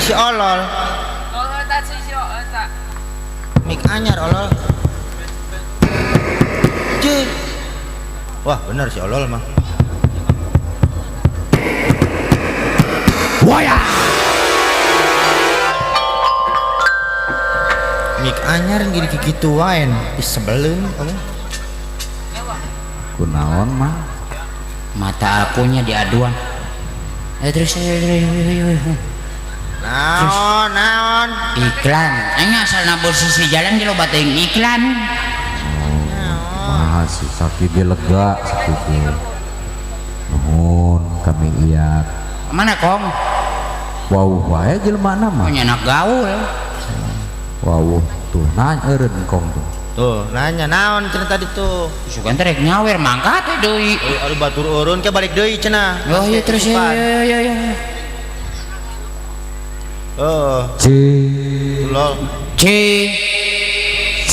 si Olol. Mik anyar Olol. Cuy. Wah, bener si Olol mah. Waya. Mik anyar gini gitu wae. Sebelum kamu. Kunaon mah? Mata akunya diaduan. Terus naon iklan aing asal nabur sisi jalan di loba teuing iklan. Mahal sih sakit dia lega sakit dia. Nuhun kami lihat. Mana kong? Wow wae jelema mah. Nyanak gaul. Wow tuh nanya eureun kong tuh. Tuh nanya naon cenah tadi tuh. Sugan teh rek nyawer mangkat teh deui. Aduh batur urun ke balik deui cenah. Oh iya terus ya. Oh. C Lol. C C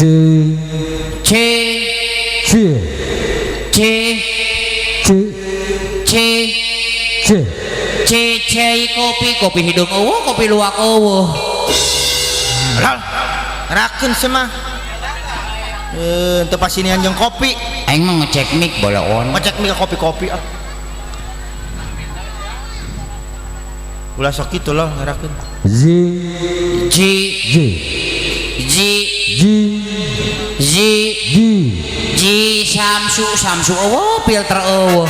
C C C C C C C C kopi hidung eueuh kopi luwak eueuh. Lol. Rakeun semah. Teu pasinian jeung kopi. Aing mah ngecek mic boloon. Ngecek mie kopi-kopi ah. Ulah sok kitu loh ngarakeun. Z J J J J J J J Samsu eueuh filter eueuh.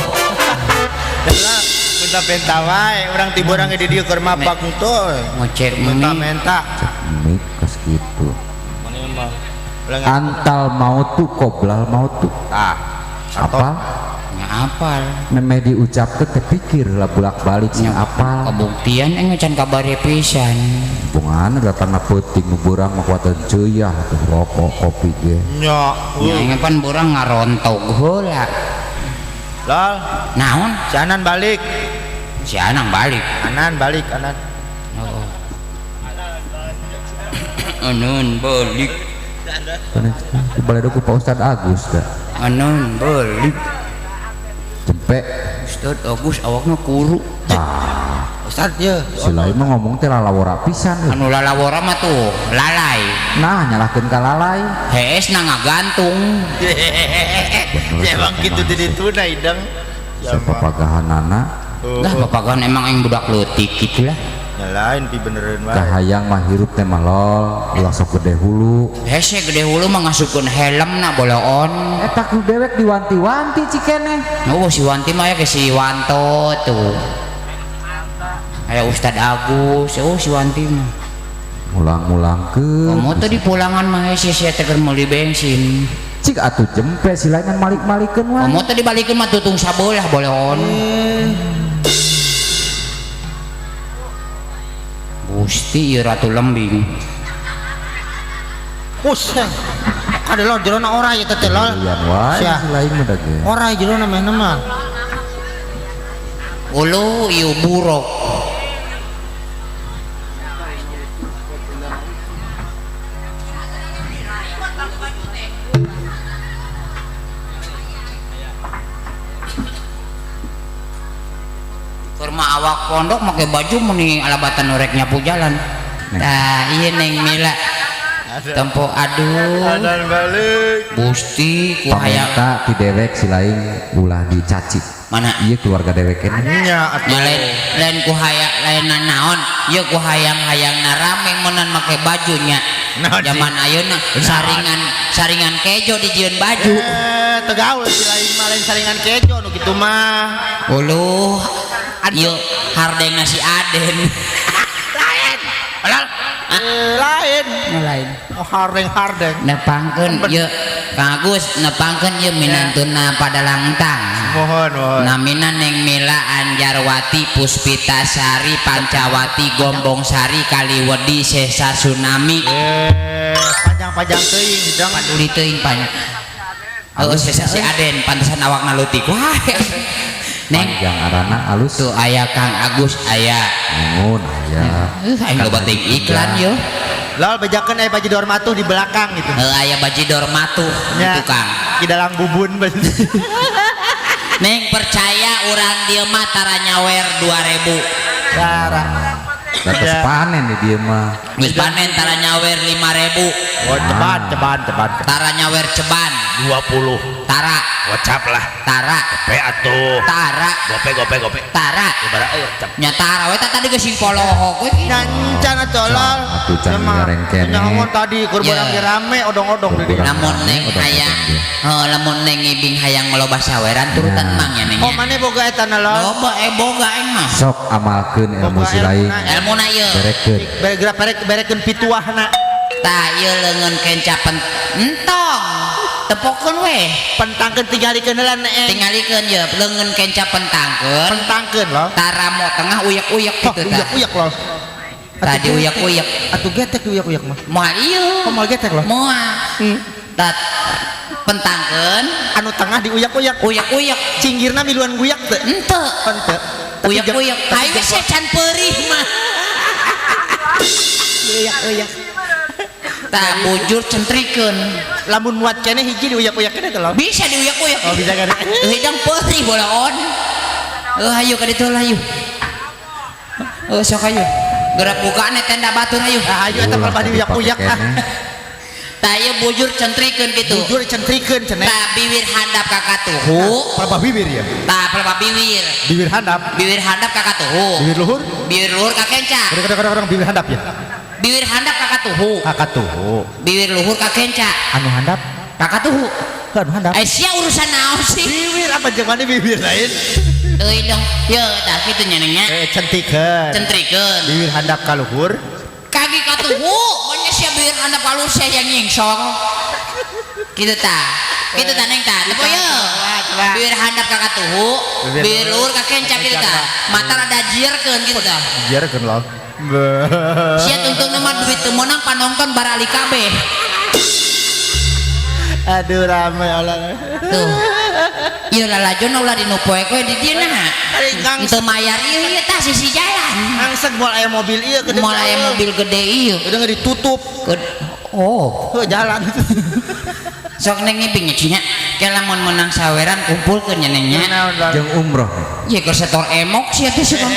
Dah minta penta wae urang tiburang di dieu keur mapak tuh. Ngecek Minta. mik kas kitu. Antal mautu qoblal mautu. Ah, Apa? Apal Meme diucapkeun teh pikir lah bolak-balik nya apal. kabuktian can kabare pisan. Bungan datangna peuting nu beurang mah kuatan ceuyah tuh rokok kopi ge. Nya. Nya pan burang ngarontog heula. Lol, Naon? si Anan balik. Si Anang balik. Anan balik, Anan. Oh. Anon balik. Di balai ku Pak Ustad Agus dah. Anon balik. Jempe Ustad Agus awakna kuru. Ustaz ye. si lain mah ngomong teh lalawora pisan. Anu lalawora mah tuh lalai. Nah nyalahkeun ka lalai. Hees na ngagantung. Ya bang gitu jadi tuna idang. Sapapagahanana Dah bapagan emang yang budak leutik gitu lah. Nyalain pi beneran wae. kahayang mah hirup teh mah lol ulah sok gede hulu. Hese gede hulu mah ngasupkeun helm na boloon. Eta ku dewek diwanti-wanti cikeneh. Oh si Wanti mah ya ke si Wanto tuh. Aya Ustad Agus, oh si Wanti mah. Mulang-mulangkeun. Kamu tuh di pulangan mah hese sia teh keur meuli bensin. Cik atuh jempe si lain malik-malikeun wae. Kamu tuh dibalikeun mah tutung sabelah boloon. Gusti ieu Ratu Lembing. Pusing. Ada lo jerona ora ya teh lol. Lian wae Sia. si lain mah da ge. Ora jerona meh mah. Ulu ieu buruk. Kurma awak pondok make baju meni alabatan norek nyapu jalan. Tah ieu Neng Mila. Tempo aduh. Anan balik. Gusti ku hayang Pamenta ti dewek si lain ulah dicaci. mana Ieu keluarga dewek ini. Nya atuh. lain ku hayang lain naon ieu ku hayang-hayang rame meunang make bajunya. Naon, Zaman ayeuna saringan kejo dijieun baju. Tegaul si lain mah lain saringan kejo nu kitu mah. Uluh ieu hardengna si Aden. Lain. Lain. Oh hardeng. Nepangkeun ieu Kang Agus nepangkeun ieu minantuna Padalangtang. Mohon. Namina Neng Mila Anjarwati Puspitasari Pancawati Gombong Sari Kaliwedi Sesa Tsunami. Panjang teuing hidang. Paduli teuing panjang. Sesa si Aden pantesan awakna leutik. Wah. Neng Panjang arana alus. tuh aya Kang Agus aya. Nuhun aya. Aing loba teuing iklan yo. Lol bejakeun aya bajidor matuh di belakang gitu. Aya bajidor matuh Nya, tukang. di dalam bubun. Neng percaya urang dieu mah tara nyawer 2000. Cara. Dapat Ya. panen nih dia mah. Wis panen tara nyawer 5.000. Oh, ceban. Tara nyawer ceban 20. tara Gocap lah. tara Pe atuh. tara Gope. tara Ibarat cep. nya tara we tadi geus sing polohok we Nyancan tolol. Atuh can ngareng kene. Nyamun tadi keur Ya. barang rame odong-odong di dieu. lamun neng hayang lamun neng ibing hayang ngeloba saweran turutan Ya. mang ya neng Oh, mana boga eta na lo? loba boga aing mah Sok amalkeun ilmu Boga si lain. elmuna ieu Berekeun. Beregerak berekeun pituahna. tah ieu leungeun kencapen entong tepokeun we Pentangkeun tingalikeun heula neeng. tingalikeun ye leungeun kencapen tangkeun Pentangkeun lo. taramo tengah uyak-uyak Oh, gitu tah uyak lo. tadi uyak-uyak Atuh getek uyak mah. moal ieu Oh, moal getek lo. moal tat pentangkeun Anu tengah diuyak-uyak. uyak-uyak Cinggirna miluan guyak teu? ente Henteu. uyak-uyak ayo geus can perih mah Uyak-uyak. tah bujur centrikeun Lamun muat kene hiji diuyak-uyak kene teh lo. bisa diuyak-uyak Oh, bisa kan? hidang perih bolaon ayo ka ditu lah ayo sok ayo gerak bukaan tenda batur ayo Ah, ayo eta mah diuyak-uyak ah. tah ieu bujur centrikeun kitu Bujur centrikeun cenah. tah bibir handap ka katuhu Pelebah bibir ya. tah pelebah Bibir handap. bibir handap ka katuhu Bibir luhur. bibir luhur ka kenca Kadang-kadang bibir handap ya. bibir handap ka katuhu Kakak tuh. bibir luhur ka kenca Anu handap. ka katuhu Anu handap. sia urusan naon sih Bibir apa jeung mana bibir lain? euy dong ye tah kitu nya neng nya Centikeun. centrikeun Bibir handap ka luhur. kaki katuhu banyak sia bibir handap ka luhur sia yang nyingsong kitu tah neng tah tepo ye bibir handap ka katuhu bibir luhur ka kenca kitu tah mata rada jierkeun kitu tah Biarkeun lo. sia tungtung mah duit teu meunang panonton barali kabeh Aduh rame Allah. tuh ieu lalajon ulah dinupoe koe di dieu nah Ringgang teu mayar ieu tah sisi jalan angsek moal aya mobil ieu ke moal aya mobil gede ieu udah nggak ditutup. oh Heuh jalan. sok neng ngibing nya cinya ke lamun menang saweran kumpulkeun nya neng nya Jeung umroh. ieu keur setor emok sia teh suka